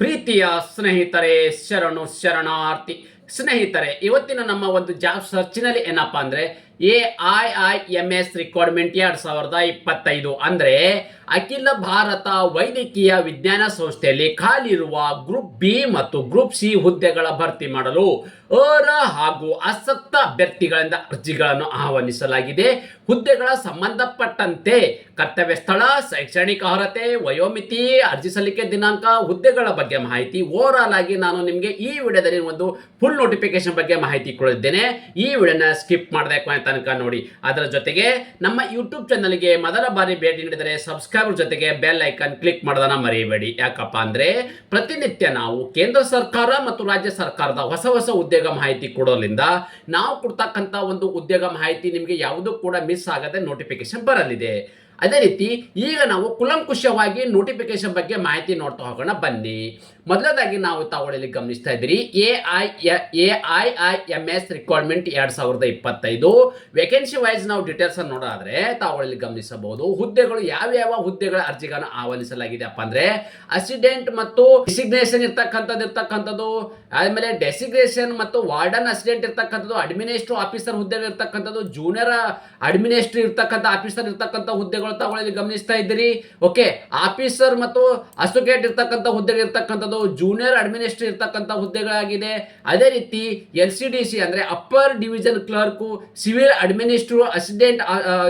ಪ್ರೀತಿಯ ಸ್ನೇಹಿತರೆ, ಶರಣಾರ್ಥಿ ಸ್ನೇಹಿತರೆ, ಇವತ್ತಿನ ನಮ್ಮ ಒಂದು ಜಾಬ್ ಸರ್ಚಿನಲ್ಲಿ ಏನಪ್ಪಾ ಅಂದ್ರೆ AIIMS ರಿಕ್ವೈರ್ಮೆಂಟ್ 2025 ಅಂದ್ರೆ ಅಖಿಲ ಭಾರತ ವೈದ್ಯಕೀಯ ವಿಜ್ಞಾನ ಸಂಸ್ಥೆಯಲ್ಲಿ ಖಾಲಿ ಇರುವ ಗ್ರೂಪ್ ಬಿ ಮತ್ತು ಗ್ರೂಪ್ ಸಿ ಹುದ್ದೆಗಳ ಭರ್ತಿ ಮಾಡಲು ಅರ್ಹ ಹಾಗೂ ಆಸಕ್ತ ಅಭ್ಯರ್ಥಿಗಳಿಂದ ಅರ್ಜಿಗಳನ್ನು ಆಹ್ವಾನಿಸಲಾಗಿದೆ. ಹುದ್ದೆಗಳ ಸಂಬಂಧಪಟ್ಟಂತೆ ಕರ್ತವ್ಯ ಸ್ಥಳ, ಶೈಕ್ಷಣಿಕ ಅರ್ಹತೆ, ವಯೋಮಿತಿ, ಅರ್ಜಿ ಸಲ್ಲಿಕೆ ದಿನಾಂಕ, ಹುದ್ದೆಗಳ ಬಗ್ಗೆ ಮಾಹಿತಿ ಓವರ್ ಆಗಿ ನಾನು ನಿಮಗೆ ಈ ವಿಡಿಯೋದಲ್ಲಿ ಒಂದು ಫುಲ್ ನೋಟಿಫಿಕೇಶನ್ ಬಗ್ಗೆ ಮಾಹಿತಿ ಕೊಡಿದ್ದೇನೆ. ಈ ವಿಡಿಯೋನ ಸ್ಕಿಪ್ ಮಾಡದೆ ಕೊನೆ ತನಕ ನೋಡಿ. ಅದರ ಜೊತೆಗೆ ನಮ್ಮ ಯೂಟ್ಯೂಬ್ ಚಾನಲ್ಗೆ ಮೊದಲ ಬಾರಿ ಭೇಟಿ ನೀಡಿದರೆ ಸಬ್ಸ್ಕ್ರೈಬರ್ ಜೊತೆಗೆ ಬೆಲ್ ಐಕನ್ ಕ್ಲಿಕ್ ಮಾಡೋದನ್ನ ಮರೆಯಬೇಡಿ. ಯಾಕಪ್ಪ ಅಂದ್ರೆ ಪ್ರತಿನಿತ್ಯ ನಾವು ಕೇಂದ್ರ ಸರ್ಕಾರ ಮತ್ತು ರಾಜ್ಯ ಸರ್ಕಾರದ ಹೊಸ ಉದ್ಯೋಗ ಮಾಹಿತಿ ಕೊಡೋದ್ರಿಂದ ನಾವು ಕೊಡ್ತಕ್ಕಂಥ ಒಂದು ಉದ್ಯೋಗ ಮಾಹಿತಿ ನಿಮಗೆ ಯಾವುದೂ ಕೂಡ ಮಿಸ್ ಆಗದೆ ನೋಟಿಫಿಕೇಶನ್ ಬರಲಿದೆ. ಅದೇ ರೀತಿ ಈಗ ನಾವು ಕುಲಂಕುಷವಾಗಿ ನೋಟಿಫಿಕೇಶನ್ ಬಗ್ಗೆ ಮಾಹಿತಿ ನೋಡ್ತಾ ಹೋಗೋಣ ಬನ್ನಿ. ಮೊದಲದಾಗಿ ನಾವು ತಾವುಗಳಲ್ಲಿ ಗಮನಿಸ್ತಾ ಇದ್ದೀರಿ AIIMS ರಿಕ್ವೈರ್ಮೆಂಟ್ 2025 ವೇಕೆನ್ಸಿ ವೈಸ್ ನಾವು ಡೀಟೇಲ್ಸ್ ಅನ್ನು ನೋಡೋದಾದ್ರೆ ತಾವುಗಳಲ್ಲಿ ಗಮನಿಸಬಹುದು. ಹುದ್ದೆಗಳು ಯಾವ ಹುದ್ದೆಗಳ ಅರ್ಜಿಗಳನ್ನು ಆಹ್ವಾನಿಸಲಾಗಿದೆ ಅಪ್ಪ ಅಂದ್ರೆ ಅಸಿಸ್ಟೆಂಟ್ ಮತ್ತು ಡಿಸಿಗ್ನೇಷನ್ ಇರ್ತಕ್ಕಂಥದ್ದು, ಆದ್ಮೇಲೆ ಡೆಸಿಗ್ನೇಷನ್ ಮತ್ತು ವಾರ್ಡನ್ ಅಸಿಸ್ಟೆಂಟ್ ಇರ್ತಕ್ಕಂಥದ್ದು, ಅಡ್ಮಿನಿಸ್ಟ್ರೇಟಿವ್ ಆಫೀಸರ್ ಹುದ್ದೆಗಳು ಇರ್ತಕ್ಕಂಥದ್ದು, ಜೂನಿಯರ್ ಅಡ್ಮಿನಿಸ್ಟ್ರೇಟಿವ್ ಇರ್ತಕ್ಕಂಥ ಆಫೀಸರ್ ಇರ್ತಕ್ಕಂಥ ಹುದ್ದೆಗಳು ತಾವುಗಳಲ್ಲಿ ಗಮನಿಸ್ತಾ ಇದ್ದೀರಿ. ಓಕೆ, ಆಫೀಸರ್ ಮತ್ತು ಅಸೋಸಿಯೇಟ್ ಇರ್ತಕ್ಕಂಥ ಹುದ್ದೆಗಳು ಇರ್ತಕ್ಕಂಥದ್ದು, ಜೂನಿಯರ್ ಅಡ್ಮಿನಿಸ್ಟ್ರೇಟರ್ ಇರ್ತಕ್ಕಂಥ ಹುದ್ದೆಗಳಾಗಿದೆ. ಅದೇ ರೀತಿ LCDC ಅಂದ್ರೆ upper division clerk, civil administrative assistant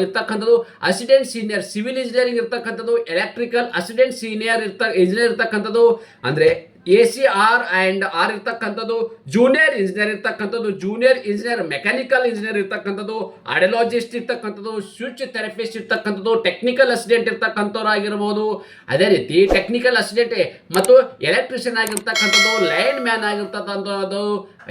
ಇರ್ತಕ್ಕಂಥದ್ದು, ಅಸಿಸ್ಟೆಂಟ್ ಸೀನಿಯರ್ ಸಿವಿಲ್ ಇಂಜಿನಿಯರಿಂಗ್ ಇರ್ತಕ್ಕಂಥದ್ದು, ಎಲೆಕ್ಟ್ರಿಕಲ್ ಅಸಿಸ್ಟೆಂಟ್ ಸೀನಿಯರ್ ಇಂಜಿನಿಯರ್ ಇರ್ತಕ್ಕಂಥದ್ದು ಅಂದ್ರೆ ACR and R ಇರ್ತಕ್ಕಂಥದ್ದು, ಜೂನಿಯರ್ ಇಂಜಿನಿಯರ್ ಇರ್ತಕ್ಕಂಥದ್ದು, ಜೂನಿಯರ್ ಇಂಜಿನಿಯರ್ ಮೆಕ್ಯಾನಿಕಲ್ ಇಂಜಿನಿಯರ್ ಇರ್ತಕ್ಕಂಥದ್ದು, ಆಡಿಯಾಲಜಿಸ್ಟ್ ಇರ್ತಕ್ಕಂಥದ್ದು, ಸ್ವಿಚ್ ಥೆರಪಿಸ್ಟ್ ಇರ್ತಕ್ಕಂಥದ್ದು, ಟೆಕ್ನಿಕಲ್ ಅಸಿಸ್ಟೆಂಟ್ ಇರ್ತಕ್ಕಂಥವ್ರು ಆಗಿರ್ಬೋದು. ಅದೇ ರೀತಿ ಟೆಕ್ನಿಕಲ್ ಅಸಿಸ್ಟೆಂಟ್ ಮತ್ತು ಎಲೆಕ್ಟ್ರಿಷಿಯನ್ ಆಗಿರ್ತಕ್ಕಂಥದ್ದು, ಲೈನ್ ಮ್ಯಾನ್ ಆಗಿರ್ತಕ್ಕಂಥದ್ದು,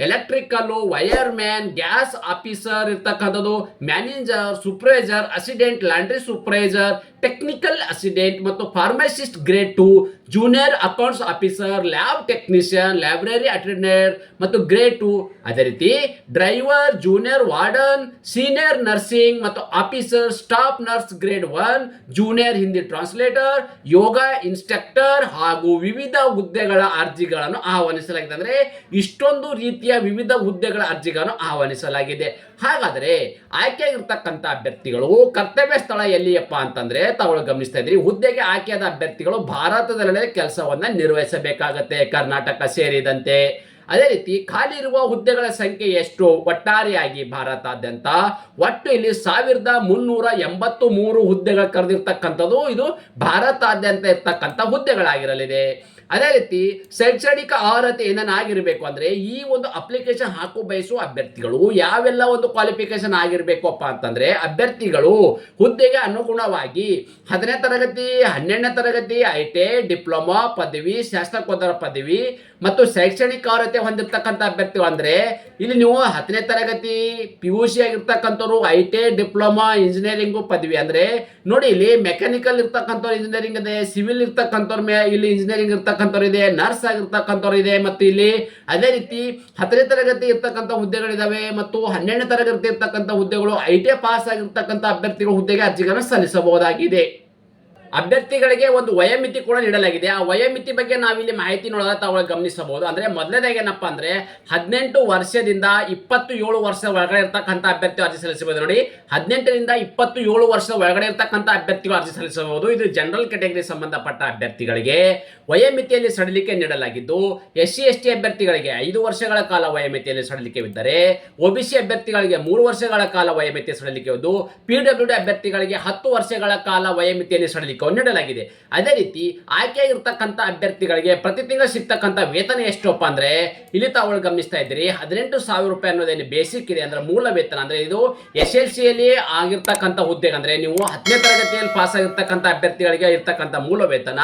electrical wireman, gas officer ಇರ್ತಕ್ಕಂಥದ್ದು, manager, supervisor, assistant laundry supervisor, technical assistant ಮತ್ತು pharmacist grade 2, junior accounts officer, lab technician, library attender ಮತ್ತು ಗ್ರೇಡ್ 2. ಅದೇ ರೀತಿ driver, junior warden, senior nursing ಮತ್ತು officer, staff nurse grade 1, junior Hindi translator, yoga instructor ಹಾಗೂ ವಿವಿಧ ಹುದ್ದೆಗಳ ಅರ್ಜಿಗಳನ್ನು ಆಹ್ವಾನಿಸಲಾಗಿದೆ. ಅಂದ್ರೆ ಇಷ್ಟೊಂದು ರೀತಿಯ ವಿವಿಧ ಹುದ್ದೆಗಳ ಅರ್ಜಿಗಳನ್ನು ಆಹ್ವಾನಿಸಲಾಗಿದೆ. ಹಾಗಾದರೆ ಆಯ್ಕೆಯಾಗಿರ್ತಕ್ಕಂಥ ಅಭ್ಯರ್ಥಿಗಳು ಕರ್ತವ್ಯ ಸ್ಥಳ ಎಲ್ಲಿಯಪ್ಪ ಅಂತಂದ್ರೆ ತಾವು ಗಮನಿಸ್ತಾ ಇದ್ರಿ, ಹುದ್ದೆಗೆ ಆಯ್ಕೆಯಾದ ಅಭ್ಯರ್ಥಿಗಳು ಭಾರತದಲ್ಲೇ ಕೆಲಸವನ್ನ ನಿರ್ವಹಿಸಬೇಕಾಗತ್ತೆ, ಕರ್ನಾಟಕ ಸೇರಿದಂತೆ. ಅದೇ ರೀತಿ ಖಾಲಿ ಇರುವ ಹುದ್ದೆಗಳ ಸಂಖ್ಯೆ ಎಷ್ಟು ಒಟ್ಟಾರೆಯಾಗಿ ಭಾರತಾದ್ಯಂತ ಒಟ್ಟು ಇಲ್ಲಿ 1383 ಹುದ್ದೆಗಳು ಕರೆದಿರ್ತಕ್ಕಂಥದ್ದು ಇದು ಭಾರತಾದ್ಯಂತ ಇರ್ತಕ್ಕಂಥ ಹುದ್ದೆಗಳಾಗಿರಲಿದೆ. ಅದೇ ರೀತಿ ಶೈಕ್ಷಣಿಕ ಅರ್ಹತೆ ಏನಾಗಿರಬೇಕು ಅಂದ್ರೆ ಈ ಒಂದು ಅಪ್ಲಿಕೇಶನ್ ಹಾಕೋ ಬಯಸುವ ಅಭ್ಯರ್ಥಿಗಳು ಯಾವೆಲ್ಲ ಒಂದು ಕ್ವಾಲಿಫಿಕೇಶನ್ ಆಗಿರ್ಬೇಕಪ್ಪ ಅಂತಂದ್ರೆ ಅಭ್ಯರ್ಥಿಗಳು ಹುದ್ದೆಗೆ ಅನುಗುಣವಾಗಿ 10ನೇ ತರಗತಿ, 12ನೇ ತರಗತಿ, ITI, ಡಿಪ್ಲೊಮಾ ಪದವಿ, ಸ್ನಾತಕೋತ್ತರ ಪದವಿ ಮತ್ತು ಶೈಕ್ಷಣಿಕ ಅರ್ಹತೆ ಹೊಂದಿರತಕ್ಕಂಥ ಅಭ್ಯರ್ಥಿಗಳು ಅಂದ್ರೆ ಇಲ್ಲಿ ನೀವು 10ನೇ ತರಗತಿ PUC ಆಗಿರ್ತಕ್ಕಂಥವ್ರು, ITI, ಡಿಪ್ಲೊಮಾ, ಇಂಜಿನಿಯರಿಂಗ್ ಪದವಿ ಅಂದ್ರೆ ನೋಡಿ ಇಲ್ಲಿ ಮೆಕ್ಯಾನಿಕಲ್ ಇರ್ತಕ್ಕಂಥವ್ರು ಇಂಜಿನಿಯರಿಂಗ್ ಇದೆ, ಸಿವಿಲ್ ಇರ್ತಕ್ಕಂಥವ್ರ ಇಲ್ಲಿ ಇಂಜಿನಿಯರಿಂಗ್ ಇರ್ತಕ್ಕಂಥವ್ರು ಇದೆ, ನರ್ಸ್ ಆಗಿರ್ತಕ್ಕಂಥವ್ರು ಇದೆ ಮತ್ತು ಇಲ್ಲಿ ಅದೇ ರೀತಿ 10ನೇ ತರಗತಿ ಇರ್ತಕ್ಕಂಥ ಹುದ್ದೆಗಳಿದಾವೆ ಮತ್ತು 12ನೇ ತರಗತಿ ಇರ್ತಕ್ಕಂಥ ಹುದ್ದೆಗಳು ITI ಪಾಸ್ ಆಗಿರ್ತಕ್ಕಂಥ ಅಭ್ಯರ್ಥಿಗಳು ಹುದ್ದೆಗೆ ಅರ್ಜಿಗಳನ್ನು ಸಲ್ಲಿಸಬಹುದಾಗಿದೆ. ಅಭ್ಯರ್ಥಿಗಳಿಗೆ ಒಂದು ವಯೋಮಿತಿ ಕೂಡ ನೀಡಲಾಗಿದೆ. ಆ ವಯೋಮಿತಿ ಬಗ್ಗೆ ನಾವಿಲ್ಲಿ ಮಾಹಿತಿ ನೋಡೋದ ತಾವು ಗಮನಿಸಬಹುದು. ಅಂದ್ರೆ ಮೊದಲನೇದಾಗಿ ಏನಪ್ಪಾ ಅಂದ್ರೆ 18 ವರ್ಷದಿಂದ 27 ವರ್ಷ ಒಳಗಡೆ ಇರ್ತಕ್ಕಂಥ ಅಭ್ಯರ್ಥಿ ಅರ್ಜಿ ಸಲ್ಲಿಸಬಹುದು. ನೋಡಿ, 18ರಿಂದ 27 ವರ್ಷ ಒಳಗಡೆ ಇರ್ತಕ್ಕಂಥ ಅಭ್ಯರ್ಥಿಗಳು ಅರ್ಜಿ ಸಲ್ಲಿಸಬಹುದು. ಇದು ಜನರಲ್ ಕ್ಯಾಟಗರಿ ಸಂಬಂಧಪಟ್ಟ ಅಭ್ಯರ್ಥಿಗಳಿಗೆ ವಯೋಮಿತಿಯಲ್ಲಿ ಸಡಿಲಿಕೆ ನೀಡಲಾಗಿದ್ದು, SC ST ಅಭ್ಯರ್ಥಿಗಳಿಗೆ 5 ವರ್ಷಗಳ ಕಾಲ ವಯೋಮಿತಿಯಲ್ಲಿ ಸಡಿಲಿಕೆವಿದ್ದರೆ, OBC ಅಭ್ಯರ್ಥಿಗಳಿಗೆ 3 ವರ್ಷಗಳ ಕಾಲ ವಯೋಮಿತಿ ಸಡಿಲಿಕೆಯಿದ್ದು, PWD ಅಭ್ಯರ್ಥಿಗಳಿಗೆ 10 ವರ್ಷಗಳ ಕಾಲ ವಯೋಮಿತಿಯಲ್ಲಿ ಸಡಿಲಿಕೆ ನೀಡಲಾಗಿದೆ. ಅದೇ ರೀತಿ ಆಯ್ಕೆಯಾಗಿರ್ತಕ್ಕಂಥ ಅಭ್ಯರ್ಥಿಗಳಿಗೆ ಪ್ರತಿ ತಿಂಗಳು ಸಿಗ್ತಕ್ಕಂಥ ವೇತನ ಎಷ್ಟಪ್ಪ ಅಂದ್ರೆ ಇಲ್ಲಿ ತಾವು ಗಮನಿಸ್ತಾ ಇದ್ದೀರಿ 18,000 ರೂಪಾಯಿ ಅನ್ನೋದೇನು ಬೇಸಿಕ್ ಇದೆ ಅಂದ್ರೆ ಮೂಲ ವೇತನ. ಅಂದ್ರೆ ಇದು SLC ಯಲ್ಲಿ ಆಗಿರ್ತಕ್ಕಂಥ ಹುದ್ದೆಗೆ ಅಂದ್ರೆ ನೀವು 10ನೇ ತರಗತಿಯಲ್ಲಿ ಪಾಸ್ ಆಗಿರ್ತಕ್ಕಂಥ ಅಭ್ಯರ್ಥಿಗಳಿಗೆ ಇರ್ತಕ್ಕಂಥ ಮೂಲ ವೇತನ.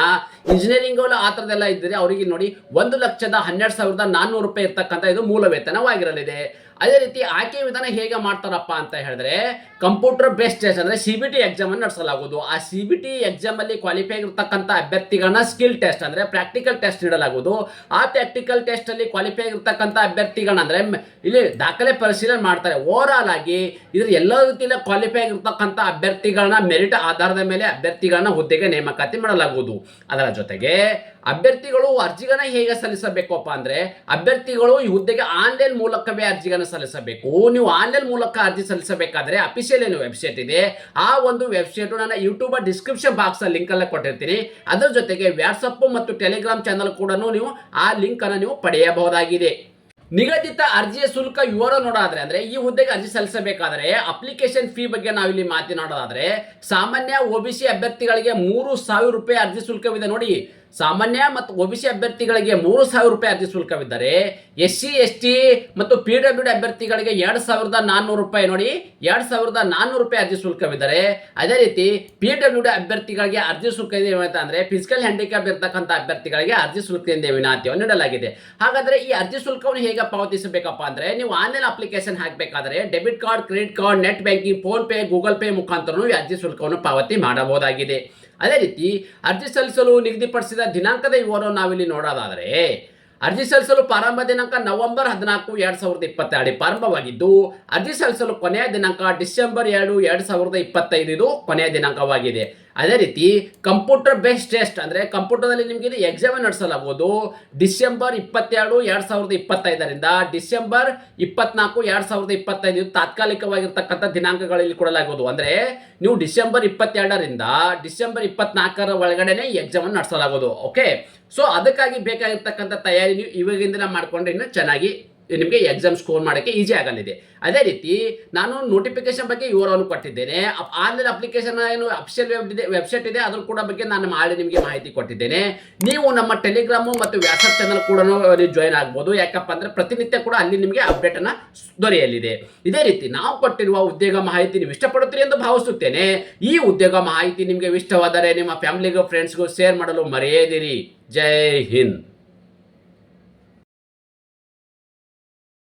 ಇಂಜಿನಿಯರಿಂಗ್ ಆ ಥರದೆಲ್ಲ ಇದ್ದರೆ ಅವರಿಗೆ ನೋಡಿ 1,12,400 ರೂಪಾಯಿ ಇರ್ತಕ್ಕಂಥ ಇದು ಮೂಲ ವೇತನವಾಗಿರಲಿದೆ. ಅದೇ ರೀತಿ ಆಯ್ಕೆ ವಿಧಾನ ಹೇಗೆ ಮಾಡ್ತಾರಪ್ಪ ಅಂತ ಹೇಳಿದ್ರೆ ಕಂಪ್ಯೂಟರ್ ಬೇಸ್ಡ್ ಟೆಸ್ಟ್ ಅಂದ್ರೆ CBT ಎಕ್ಸಾಮ್ ಅನ್ನು ನಡೆಸಲಾಗುವುದು. ಆ CBT ಎಕ್ಸಾಮ್ ಅಲ್ಲಿ ಕ್ವಾಲಿಫೈ ಆಗಿರ್ತಕ್ಕಂಥ ಅಭ್ಯರ್ಥಿಗಳನ್ನ ಸ್ಕಿಲ್ ಟೆಸ್ಟ್ ಅಂದ್ರೆ ಪ್ರಾಕ್ಟಿಕಲ್ ಟೆಸ್ಟ್ ನೀಡಲಾಗುವುದು. ಆ ಪ್ರಾಕ್ಟಿಕಲ್ ಟೆಸ್ಟ್ ಅಲ್ಲಿ ಕ್ವಾಲಿಫೈ ಆಗಿರ್ತಕ್ಕಂಥ ಅಭ್ಯರ್ಥಿಗಳನ್ನ ಅಂದ್ರೆ ಇಲ್ಲಿ ದಾಖಲೆ ಪರಿಶೀಲನೆ ಮಾಡ್ತಾರೆ. ಓವರ್ ಆಲ್ ಆಗಿ ಇದ್ರ ಎಲ್ಲ ರೀತಿಯಲ್ಲಿ ಕ್ವಾಲಿಫೈ ಆಗಿರ್ತಕ್ಕಂಥ ಅಭ್ಯರ್ಥಿಗಳನ್ನ ಮೆರಿಟ್ ಆಧಾರದ ಮೇಲೆ ಅಭ್ಯರ್ಥಿಗಳನ್ನ ಹುದ್ದೆಗೆ ನೇಮಕಾತಿ ಮಾಡಲಾಗುವುದು. ಅದರ ಜೊತೆಗೆ ಅಭ್ಯರ್ಥಿಗಳು ಅರ್ಜಿಗಳನ್ನ ಹೇಗೆ ಸಲ್ಲಿಸಬೇಕಪ್ಪ ಅಂದ್ರೆ ಅಭ್ಯರ್ಥಿಗಳು ಈ ಹುದ್ದೆಗೆ ಆನ್ಲೈನ್ ಮೂಲಕವೇ ಅರ್ಜಿಗಳನ್ನು ಸಲ್ಲಿಸಬೇಕು. ನೀವು ಆನ್ಲೈನ್ ಮೂಲಕ ಅರ್ಜಿ ಸಲ್ಲಿಸಬೇಕಾದ್ರೆ ಅಫಿಷಿಯಲ್ ಏನು ವೆಬ್ಸೈಟ್ ಇದೆ ಆ ಒಂದು ವೆಬ್ಸೈಟ್ ನನ್ನ ಯೂಟ್ಯೂಬ್ ಡಿಸ್ಕ್ರಿಪ್ಷನ್ ಬಾಕ್ಸ್ ಲಿಂಕ್ ಅನ್ನ ಕೊಟ್ಟಿರ್ತೀನಿ. ಅದರ ಜೊತೆಗೆ ವಾಟ್ಸಪ್ ಮತ್ತು ಟೆಲಿಗ್ರಾಮ್ ಚಾನಲ್ ಕೂಡ ನೀವು ಆ ಲಿಂಕ್ ಅನ್ನು ನೀವು ಪಡೆಯಬಹುದಾಗಿದೆ. ನಿಗದಿತ ಅರ್ಜಿಯ ಶುಲ್ಕ ವಿವರ ನೋಡೋದಾದ್ರೆ ಅಂದ್ರೆ ಈ ಹುದ್ದೆಗೆ ಅರ್ಜಿ ಸಲ್ಲಿಸಬೇಕಾದ್ರೆ ಅಪ್ಲಿಕೇಶನ್ ಫೀ ಬಗ್ಗೆ ನಾವಿಲ್ಲಿ ಮಾತನಾಡೋದಾದ್ರೆ ಸಾಮಾನ್ಯ ಒಬಿಸಿ ಅಭ್ಯರ್ಥಿಗಳಿಗೆ 3,000 ರೂಪಾಯಿ ಅರ್ಜಿ ಶುಲ್ಕವಿದೆ ನೋಡಿ. ಸಾಮಾನ್ಯ ಮತ್ತು ಒಬಿಸಿ ಅಭ್ಯರ್ಥಿಗಳಿಗೆ 3,000 ರೂಪಾಯಿ ಅರ್ಜಿ ಶುಲ್ಕವಿದ್ದರೆ SC ST ಮತ್ತು PWD ಅಭ್ಯರ್ಥಿಗಳಿಗೆ 2,400 ರೂಪಾಯಿ ನೋಡಿ, 2,400 ರೂಪಾಯಿ ಅರ್ಜಿ ಶುಲ್ಕವಿದ್ದರೆ ಅದೇ ರೀತಿ PWD ಅಭ್ಯರ್ಥಿಗಳಿಗೆ ಅರ್ಜಿ ಶುಲ್ಕ ಇದೆ ಅಂದ್ರೆ ಫಿಸಿಕಲ್ ಹ್ಯಾಂಡಿಕ್ಯಾಪ್ ಇರ್ತಕ್ಕಂಥ ಅಭ್ಯರ್ಥಿಗಳಿಗೆ ಅರ್ಜಿ ಶುಲ್ಕದಿಂದ ವಿನಾಯಿತಿಯನ್ನು ನೀಡಲಾಗಿದೆ. ಹಾಗಾದ್ರೆ ಈ ಅರ್ಜಿ ಶುಲ್ಕವನ್ನು ಹೇಗೆ ಪಾವತಿಸಬೇಕಪ್ಪ ಅಂದ್ರೆ ನೀವು ಆನ್ಲೈನ್ ಅಪ್ಲಿಕೇಶನ್ ಹಾಕಬೇಕಾದ್ರೆ debit card, credit card, net banking, PhonePe, Google Pay ಮುಖಾಂತರ ಈ ಅರ್ಜಿ ಶುಲ್ಕವನ್ನು ಪಾವತಿ ಮಾಡಬಹುದಾಗಿದೆ. ಅದೇ ರೀತಿ ಅರ್ಜಿ ಸಲ್ಲಿಸಲು ನಿಗದಿಪಡಿಸಿದ ದಿನಾಂಕದ ವಿವರವನ್ನು ನಾವಿಲ್ಲಿ ನೋಡೋದಾದರೆ ಅರ್ಜಿ ಸಲ್ಲಿಸಲು ಪ್ರಾರಂಭ ದಿನಾಂಕ ನವೆಂಬರ್ 14, 2022 ಪ್ರಾರಂಭವಾಗಿದ್ದು ಅರ್ಜಿ ಸಲ್ಲಿಸಲು ಕೊನೆಯ ದಿನಾಂಕ ಡಿಸೆಂಬರ್ 2, 2025 ಇದು ಕೊನೆಯ ದಿನಾಂಕವಾಗಿದೆ. ಅದೇ ರೀತಿ ಕಂಪ್ಯೂಟರ್ ಬೇಸ್ಡ್ ಟೆಸ್ಟ್ ಅಂದ್ರೆ ಕಂಪ್ಯೂಟರ್ದಲ್ಲಿ ನಿಮಗೆ ಇದು ಎಕ್ಸಾಮ್ ನಡೆಸಲಾಗುವುದು ಡಿಸೆಂಬರ್ 22, 2025ರಿಂದ ಡಿಸೆಂಬರ್ 24, 2025 ತಾತ್ಕಾಲಿಕವಾಗಿರ್ತಕ್ಕಂಥ ದಿನಾಂಕಗಳಲ್ಲಿ ಕೊಡಲಾಗುವುದು. ಅಂದ್ರೆ ನೀವು ಡಿಸೆಂಬರ್ 22ರಿಂದ ಡಿಸೆಂಬರ್ 24ರ ಒಳಗಡೆನೆ ಈ ಎಕ್ಸಾಮ್ ನಡೆಸಲಾಗುವುದು. ಓಕೆ, ಸೊ ಅದಕ್ಕಾಗಿ ಬೇಕಾಗಿರ್ತಕ್ಕಂಥ ತಯಾರಿ ನೀವು ಇವಾಗಿಂದ ಮಾಡ್ಕೊಂಡ್ರೆ ಇನ್ನೂ ಚೆನ್ನಾಗಿ ನಿಮಗೆ ಎಕ್ಸಾಮ್ ಸ್ಕೋರ್ ಮಾಡೋಕ್ಕೆ ಈಸಿ ಆಗಲಿದೆ. ಅದೇ ರೀತಿ ನಾನು ನೋಟಿಫಿಕೇಶನ್ ಬಗ್ಗೆ ವಿವರವನ್ನು ಕೊಟ್ಟಿದ್ದೇನೆ. ಆನ್ಲೈನ್ ಅಪ್ಲಿಕೇಶನ್ ಏನು ಅಫಿಷಿಯಲ್ ವೆಬ್ಸೈಟ್ ಇದೆ ಅದ್ರ ಕೂಡ ಬಗ್ಗೆ ನಾನು ಮಾಡಿ ನಿಮಗೆ ಮಾಹಿತಿ ಕೊಟ್ಟಿದ್ದೇನೆ. ನೀವು ನಮ್ಮ ಟೆಲಿಗ್ರಾಮು ಮತ್ತು ವಾಟ್ಸಪ್ ಚಾನಲ್ ಕೂಡ ಜಾಯ್ನ್ ಆಗ್ಬೋದು. ಯಾಕಪ್ಪ ಅಂದ್ರೆ ಪ್ರತಿನಿತ್ಯ ಕೂಡ ಅಲ್ಲಿ ನಿಮಗೆ ಅಪ್ಡೇಟ್ ಅನ್ನ ದೊರೆಯಲಿದೆ. ಇದೇ ರೀತಿ ನಾವು ಕೊಟ್ಟಿರುವ ಉದ್ಯೋಗ ಮಾಹಿತಿ ನೀವು ಇಷ್ಟಪಡುತ್ತೀರಿ ಎಂದು ಭಾವಿಸುತ್ತೇನೆ. ಈ ಉದ್ಯೋಗ ಮಾಹಿತಿ ನಿಮಗೆ ಇಷ್ಟವಾದರೆ ನಿಮ್ಮ ಫ್ಯಾಮಿಲಿಗೂ ಫ್ರೆಂಡ್ಸ್ಗೂ ಶೇರ್ ಮಾಡಲು ಮರೆಯದಿರಿ. ಜೈ ಹಿಂದ್.